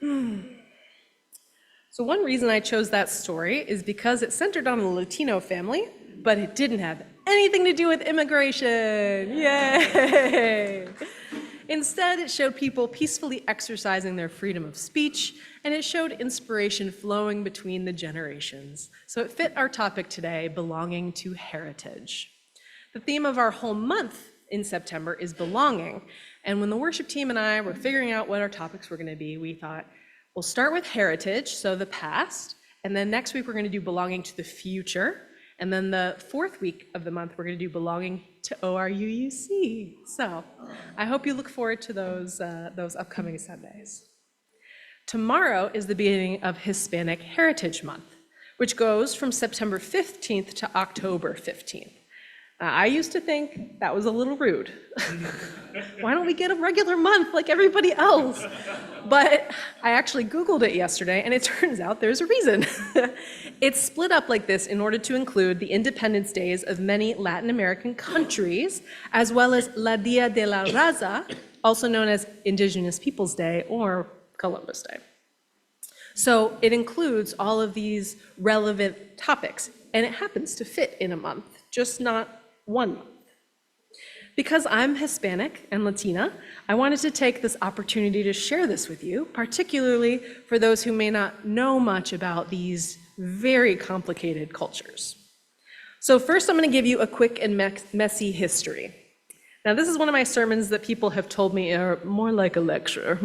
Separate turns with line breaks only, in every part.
So one reason I chose that story is because it centered on a Latino family, but it didn't have anything to do with immigration. Yay! Instead, it showed people peacefully exercising their freedom of speech, and it showed inspiration flowing between the generations. So it fit our topic today, belonging to heritage. The theme of our whole month in September is belonging. And when the worship team and I were figuring out what our topics were going to be, we thought, we'll start with heritage, so the past, and then next week we're going to do belonging to the future. And then the fourth week of the month, we're going to do belonging to ORUUC. So I hope you look forward to those upcoming Sundays. Tomorrow is the beginning of Hispanic Heritage Month, which goes from September 15th to October 15th. I used to think that was a little rude. Why don't we get a regular month like everybody else? But I actually Googled it yesterday, and it turns out there's a reason. It's split up like this in order to include the independence days of many Latin American countries, as well as La Dia de la Raza, also known as Indigenous Peoples Day or Columbus Day. So it includes all of these relevant topics, and it happens to fit in a month, just not 1 month. Because I'm Hispanic and Latina, I wanted to take this opportunity to share this with you, particularly for those who may not know much about these very complicated cultures. So first, I'm going to give you a quick and messy history. Now, this is one of my sermons that people have told me are more like a lecture.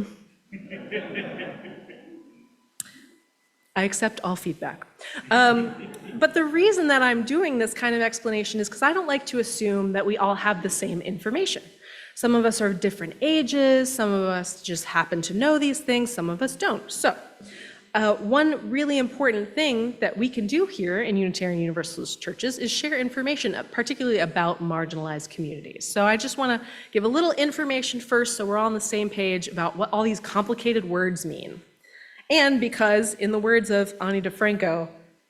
I accept all feedback. But the reason that I'm doing this kind of explanation is because I don't like to assume that we all have the same information. Some of us are of different ages, some of us just happen to know these things, some of us don't. So one really important thing that we can do here in Unitarian Universalist churches is share information, particularly about marginalized communities. So I just want to give a little information first so we're all on the same page about what all these complicated words mean. And because, in the words of Ani DeFranco,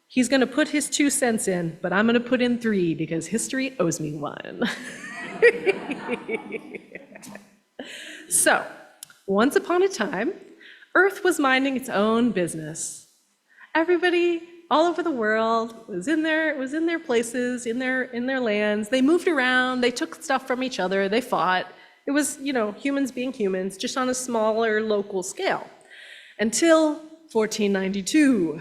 he's going to put his 2 cents in, but I'm going to put in 3 because history owes me 1. So, once upon a time, Earth was minding its own business. Everybody all over the world was in their places, in their lands. They moved around, they took stuff from each other, they fought. It was, humans being humans, just on a smaller local scale. Until 1492.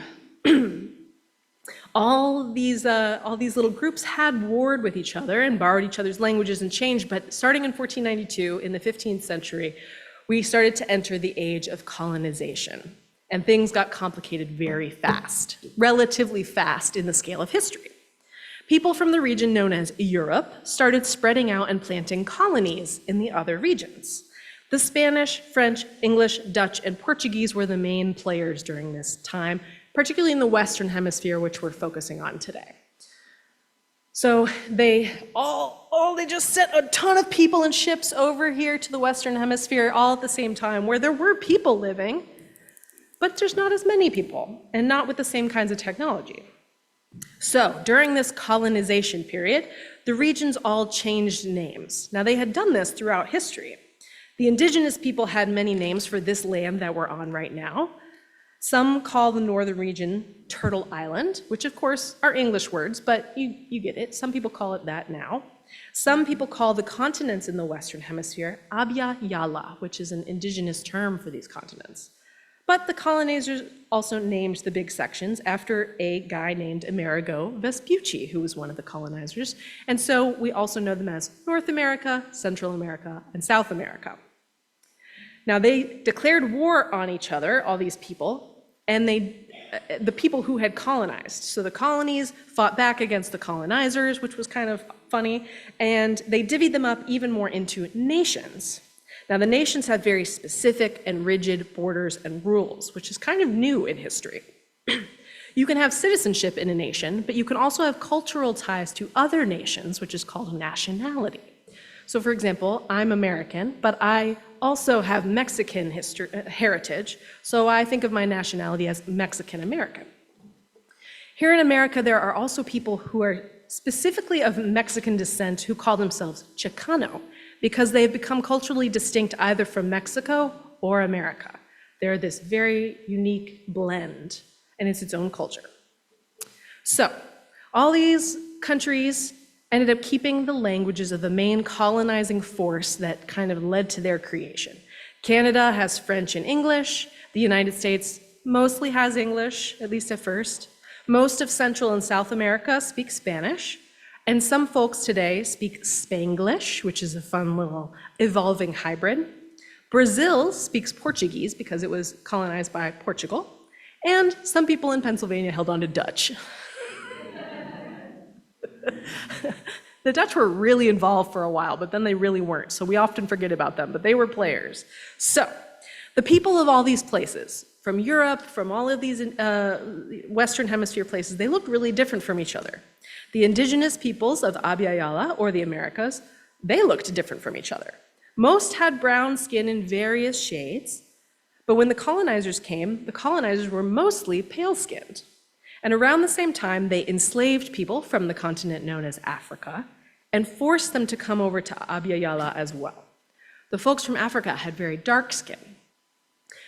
All these little groups had warred with each other and borrowed each other's languages and changed, but starting in 1492, in the 15th century, we started to enter the age of colonization, and things got complicated very fast, relatively fast in the scale of history. People from the region known as Europe started spreading out and planting colonies in the other regions. The Spanish, French, English, Dutch, and Portuguese were the main players during this time, particularly in the Western Hemisphere, which we're focusing on today. So they just sent a ton of people and ships over here to the Western Hemisphere all at the same time, where there were people living, but there's not as many people, and not with the same kinds of technology. So during this colonization period, the regions all changed names. Now, they had done this throughout history. The indigenous people had many names for this land that we're on right now. Some call the northern region Turtle Island, which of course are English words, but you get it. Some people call it that now. Some people call the continents in the Western Hemisphere Abya Yala, which is an indigenous term for these continents. But the colonizers also named the big sections after a guy named Amerigo Vespucci, who was one of the colonizers. And so we also know them as North America, Central America, and South America. Now, they declared war on each other, all these people, and the people who had colonized. So the colonies fought back against the colonizers, which was kind of funny, and they divvied them up even more into nations. Now, the nations have very specific and rigid borders and rules, which is kind of new in history. You can have citizenship in a nation, but you can also have cultural ties to other nations, which is called nationality. So for example, I'm American, but I also have Mexican heritage, so I think of my nationality as Mexican American. Here in America, there are also people who are specifically of Mexican descent who call themselves Chicano, because they've become culturally distinct either from Mexico or America. They're this very unique blend, and it's its own culture. So, all these countries ended up keeping the languages of the main colonizing force that kind of led to their creation. Canada has French and English. The United States mostly has English, at least at first. Most of Central and South America speak Spanish. And some folks today speak Spanglish, which is a fun little evolving hybrid. Brazil speaks Portuguese because it was colonized by Portugal. And some people in Pennsylvania held on to Dutch. The Dutch were really involved for a while, but then they really weren't, so we often forget about them, but they were players. So, the people of all these places, from Europe, from all of these Western Hemisphere places, they looked really different from each other. The indigenous peoples of Abya Yala, or the Americas, they looked different from each other. Most had brown skin in various shades, but when the colonizers came, the colonizers were mostly pale-skinned. And around the same time, they enslaved people from the continent known as Africa and forced them to come over to Abya Yala as well. The folks from Africa had very dark skin.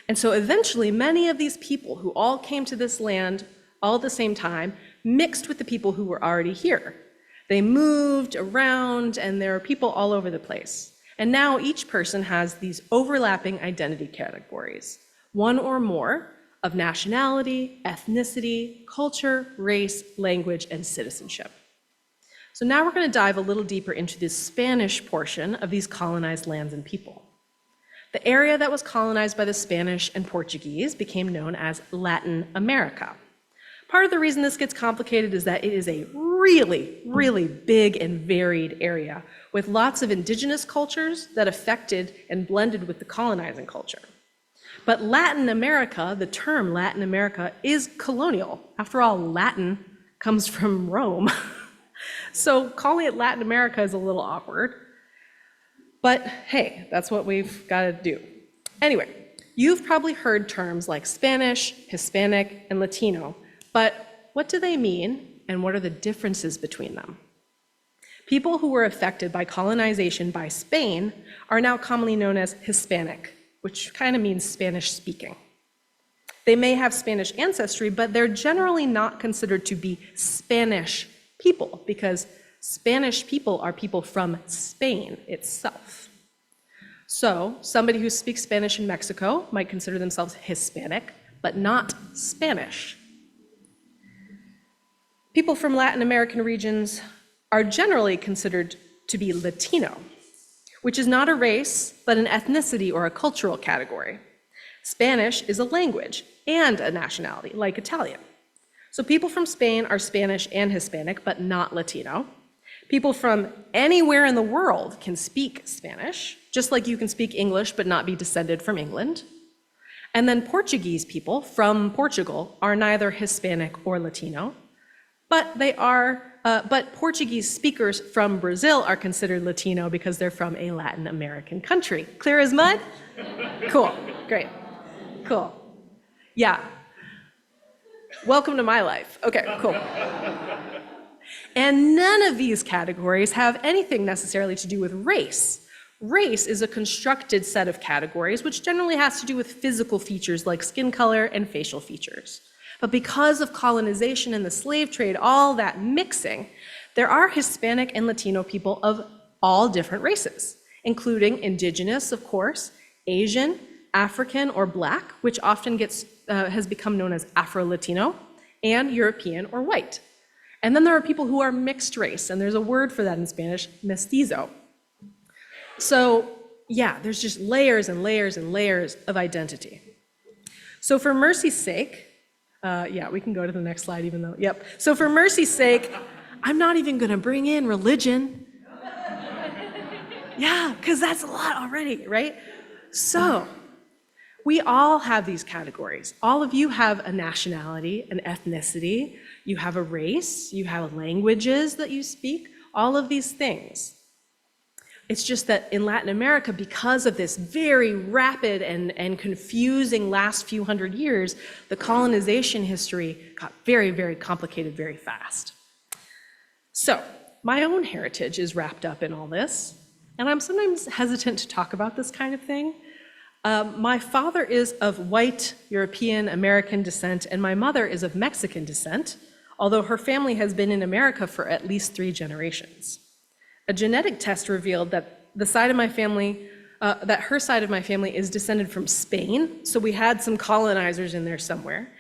And so eventually, many of these people who all came to this land all at the same time mixed with the people who were already here. They moved around, and there are people all over the place. And now each person has these overlapping identity categories, one or more, of nationality, ethnicity, culture, race, language, and citizenship. So now we're going to dive a little deeper into the Spanish portion of these colonized lands and people. The area that was colonized by the Spanish and Portuguese became known as Latin America. Part of the reason this gets complicated is that it is a really, really big and varied area with lots of indigenous cultures that affected and blended with the colonizing culture. But Latin America, the term Latin America, is colonial. After all, Latin comes from Rome. So calling it Latin America is a little awkward. But hey, that's what we've got to do. Anyway, you've probably heard terms like Spanish, Hispanic, and Latino, but what do they mean, and what are the differences between them? People who were affected by colonization by Spain are now commonly known as Hispanic, which kind of means Spanish-speaking. They may have Spanish ancestry, but they're generally not considered to be Spanish people, because Spanish people are people from Spain itself. So, somebody who speaks Spanish in Mexico might consider themselves Hispanic, but not Spanish. People from Latin American regions are generally considered to be Latino, which is not a race, but an ethnicity or a cultural category. Spanish is a language and a nationality, like Italian. So people from Spain are Spanish and Hispanic, but not Latino. People from anywhere in the world can speak Spanish, just like you can speak English but not be descended from England. And then Portuguese people from Portugal are neither Hispanic or Latino, but Portuguese speakers from Brazil are considered Latino because they're from a Latin American country. Clear as mud? Cool, great, cool. Yeah. Welcome to my life. Okay, cool. And none of these categories have anything necessarily to do with race. Race is a constructed set of categories, which generally has to do with physical features like skin color and facial features. But because of colonization and the slave trade, all that mixing, there are Hispanic and Latino people of all different races, including indigenous, of course, Asian, African, or Black, which often has become known as Afro-Latino, and European or white. And then there are people who are mixed race, and there's a word for that in Spanish, mestizo. So yeah, there's just layers and layers and layers of identity. So for mercy's sake, yeah, we can go to the next slide even though, yep. So for mercy's sake, I'm not even gonna bring in religion. Yeah, because that's a lot already, right? So, we all have these categories. All of you have a nationality, an ethnicity, you have a race, you have languages that you speak, all of these things. It's just that in Latin America, because of this very rapid and confusing last few hundred years, the colonization history got very, very complicated very fast. So, my own heritage is wrapped up in all this, and I'm sometimes hesitant to talk about this kind of thing. My father is of white European American descent, and my mother is of Mexican descent, although her family has been in America for at least 3 generations. A genetic test revealed that her side of my family is descended from Spain, so we had some colonizers in there somewhere.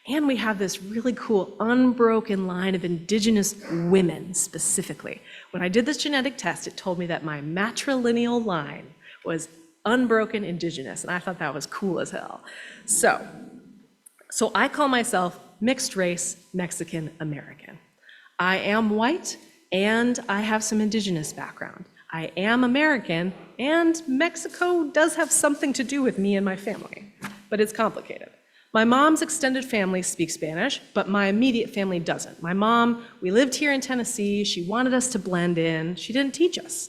And we have this really cool unbroken line of indigenous women specifically. When I did this genetic test, it told me that my matrilineal line was unbroken indigenous, and I thought that was cool as hell. So I call myself mixed race Mexican American. I am white and I have some indigenous background. I am American, and Mexico does have something to do with me and my family, but it's complicated. My mom's extended family speaks Spanish, but my immediate family doesn't. My mom, we lived here in Tennessee, she wanted us to blend in, she didn't teach us.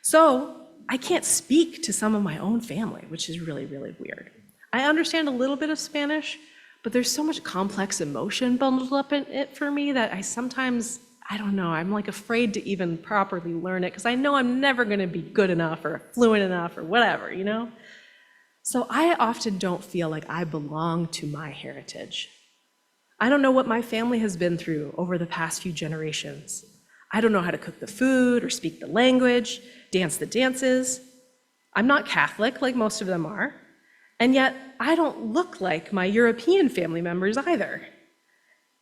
So I can't speak to some of my own family, which is really, really weird. I understand a little bit of Spanish, but there's so much complex emotion bundled up in it for me that I don't know, I'm like afraid to even properly learn it because I know I'm never gonna be good enough or fluent enough or whatever, you know? So I often don't feel like I belong to my heritage. I don't know what my family has been through over the past few generations. I don't know how to cook the food or speak the language, dance the dances. I'm not Catholic like most of them are, and yet I don't look like my European family members either.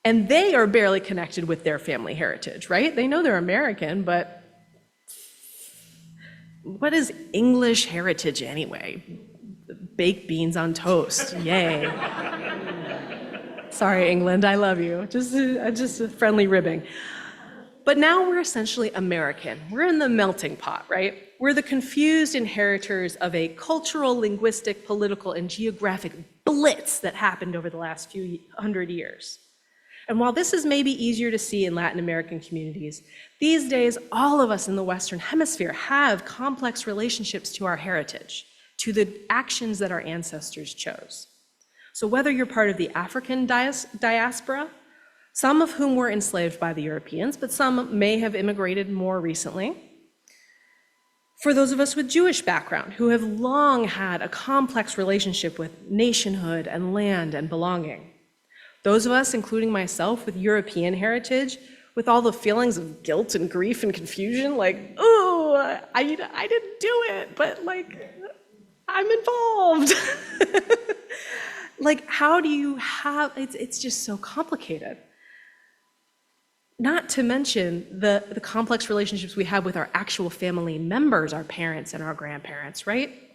And they are barely connected with their family heritage, right? They know they're American, but what is English heritage anyway? Baked beans on toast, yay. Sorry, England, I love you. Just a friendly ribbing. But now we're essentially American. We're in the melting pot, right? We're the confused inheritors of a cultural, linguistic, political, and geographic blitz that happened over the last few 100 years. And while this is maybe easier to see in Latin American communities, these days, all of us in the Western Hemisphere have complex relationships to our heritage, to the actions that our ancestors chose. So whether you're part of the African diaspora, some of whom were enslaved by the Europeans, but some may have immigrated more recently, for those of us with Jewish background who have long had a complex relationship with nationhood and land and belonging, those of us, including myself, with European heritage, with all the feelings of guilt and grief and confusion, like, oh, I didn't do it, but like, I'm involved. Like, how do you have, it's just so complicated. Not to mention the complex relationships we have with our actual family members, our parents and our grandparents, right?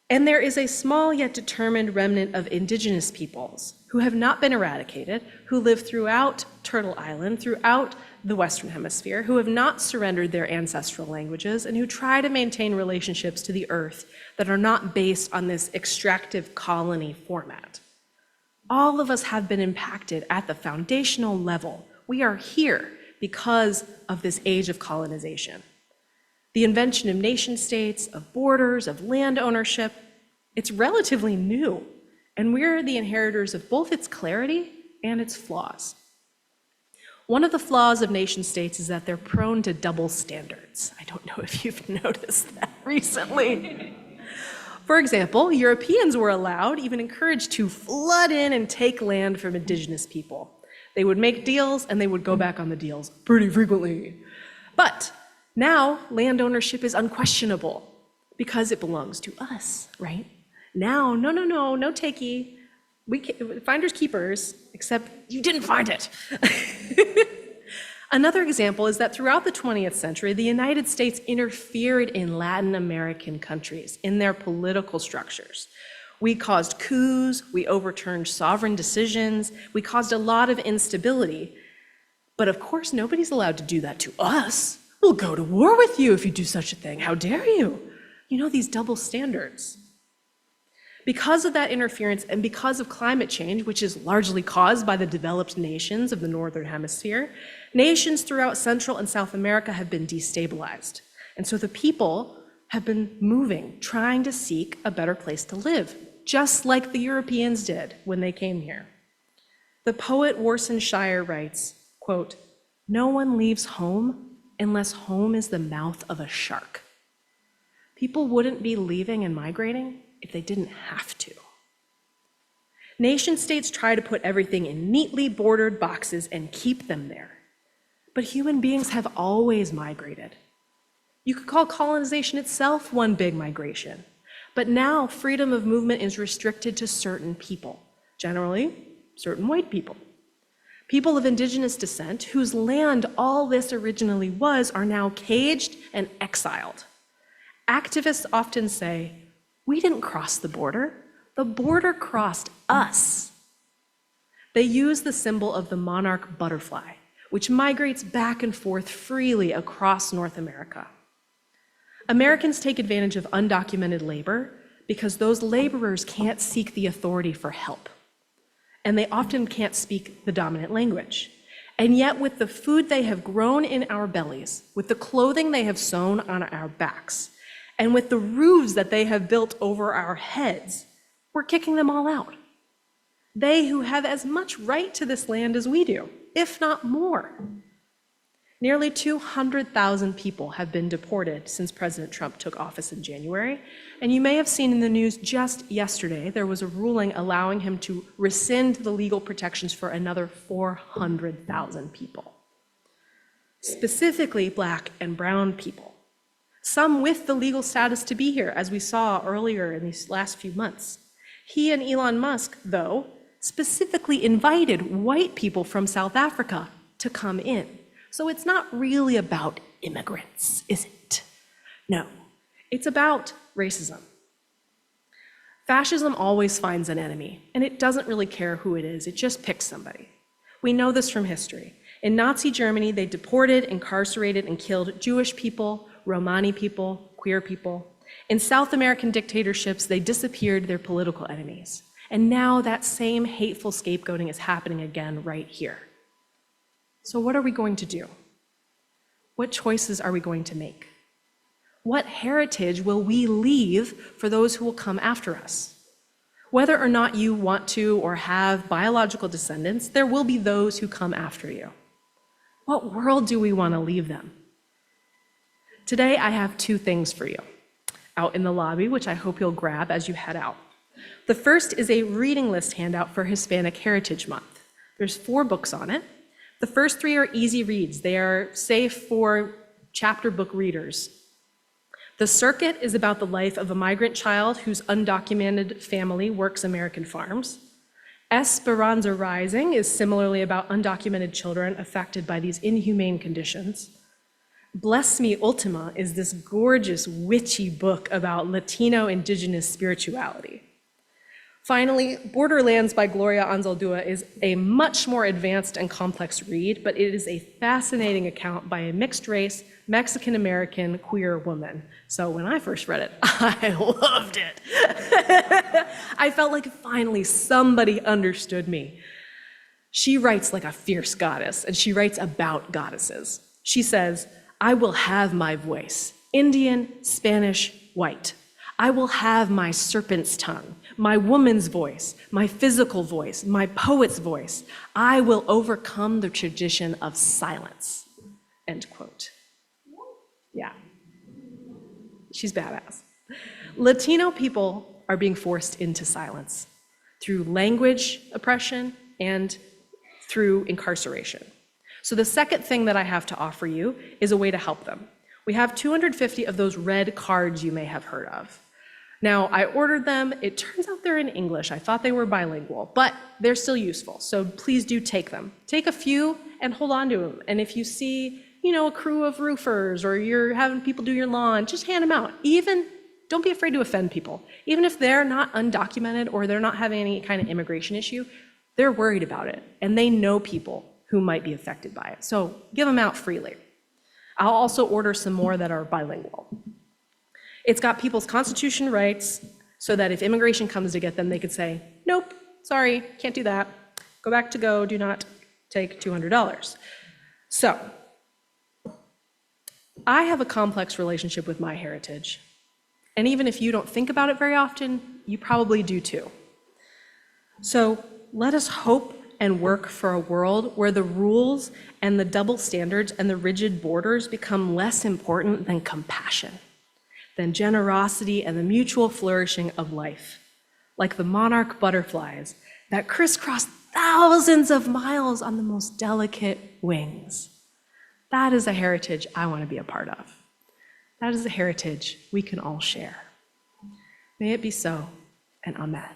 And there is a small yet determined remnant of indigenous peoples who have not been eradicated, who live throughout Turtle Island, throughout the Western Hemisphere, who have not surrendered their ancestral languages, and who try to maintain relationships to the earth that are not based on this extractive colony format. All of us have been impacted at the foundational level. We are here because of this age of colonization. The invention of nation states, of borders, of land ownership, it's relatively new, and we're the inheritors of both its clarity and its flaws. One of the flaws of nation states is that they're prone to double standards. I don't know if you've noticed that recently. For example, Europeans were allowed, even encouraged, to flood in and take land from indigenous people. They would make deals and they would go back on the deals pretty frequently. But now land ownership is unquestionable because it belongs to us, right? Now, no takey. Finders keepers, except you didn't find it. Another example is that throughout the 20th century, the United States interfered in Latin American countries, in their political structures. We caused coups, we overturned sovereign decisions, we caused a lot of instability. But of course, nobody's allowed to do that to us. We'll go to war with you if you do such a thing. How dare you? You know, these double standards. Because of that interference and because of climate change, which is largely caused by the developed nations of the Northern Hemisphere, nations throughout Central and South America have been destabilized. And so the people have been moving, trying to seek a better place to live, just like the Europeans did when they came here. The poet Warson Shire writes, quote, "No one leaves home unless home is the mouth of a shark." People wouldn't be leaving and migrating if they didn't have to. Nation states try to put everything in neatly bordered boxes and keep them there. But human beings have always migrated. You could call colonization itself one big migration. But now freedom of movement is restricted to certain people, generally certain white people. People of indigenous descent, whose land all this originally was, are now caged and exiled. Activists often say, we didn't cross the border crossed us. They use the symbol of the monarch butterfly, which migrates back and forth freely across North America. Americans take advantage of undocumented labor because those laborers can't seek the authority for help, and they often can't speak the dominant language. And yet, with the food they have grown in our bellies, with the clothing they have sewn on our backs, and with the roofs that they have built over our heads, we're kicking them all out. They who have as much right to this land as we do, if not more. Nearly 200,000 people have been deported since President Trump took office in January. And you may have seen in the news just yesterday, there was a ruling allowing him to rescind the legal protections for another 400,000 people. Specifically Black and brown people. Some with the legal status to be here, as we saw earlier in these last few months. He and Elon Musk, though, specifically invited white people from South Africa to come in. So it's not really about immigrants, is it? No, it's about racism. Fascism always finds an enemy, and it doesn't really care who it is, it just picks somebody. We know this from history. In Nazi Germany, they deported, incarcerated, and killed Jewish people, Romani people, queer people. In South American dictatorships, they disappeared their political enemies. And now that same hateful scapegoating is happening again right here. So what are we going to do? What choices are we going to make? What heritage will we leave for those who will come after us? Whether or not you want to or have biological descendants, there will be those who come after you. What world do we want to leave them? Today, I have two things for you out in the lobby, which I hope you'll grab as you head out. The first is a reading list handout for Hispanic Heritage Month. There's 4 books on it. The first 3 are easy reads. They are safe for chapter book readers. The Circuit is about the life of a migrant child whose undocumented family works American farms. Esperanza Rising is similarly about undocumented children affected by these inhumane conditions. Bless Me Ultima is this gorgeous, witchy book about Latino indigenous spirituality. Finally, Borderlands by Gloria Anzaldúa is a much more advanced and complex read, but it is a fascinating account by a mixed-race, Mexican-American queer woman. So when I first read it, I loved it. I felt like finally somebody understood me. She writes like a fierce goddess, and she writes about goddesses. She says, I will have my voice, Indian, Spanish, white. I will have my serpent's tongue, my woman's voice, my physical voice, my poet's voice. I will overcome the tradition of silence, end quote. Yeah, she's badass. Latino people are being forced into silence through language oppression and through incarceration. So the second thing that I have to offer you is a way to help them. We have 250 of those red cards you may have heard of. Now, I ordered them. It turns out they're in English. I thought they were bilingual, but they're still useful. So please do take them. Take a few and hold on to them. And if you see, a crew of roofers or you're having people do your lawn, just hand them out. Don't be afraid to offend people. Even if they're not undocumented or they're not having any kind of immigration issue, they're worried about it. And they know people who might be affected by it. So give them out freely. I'll also order some more that are bilingual. It's got people's constitutional rights so that if immigration comes to get them, they could say, nope, sorry, can't do that. Go back to go, do not take $200. So, I have a complex relationship with my heritage. And even if you don't think about it very often, you probably do too. So let us hope and work for a world where the rules and the double standards and the rigid borders become less important than compassion. than generosity and the mutual flourishing of life, like the monarch butterflies that crisscross thousands of miles on the most delicate wings. That is a heritage I want to be a part of. That is a heritage we can all share. May it be so, and amen.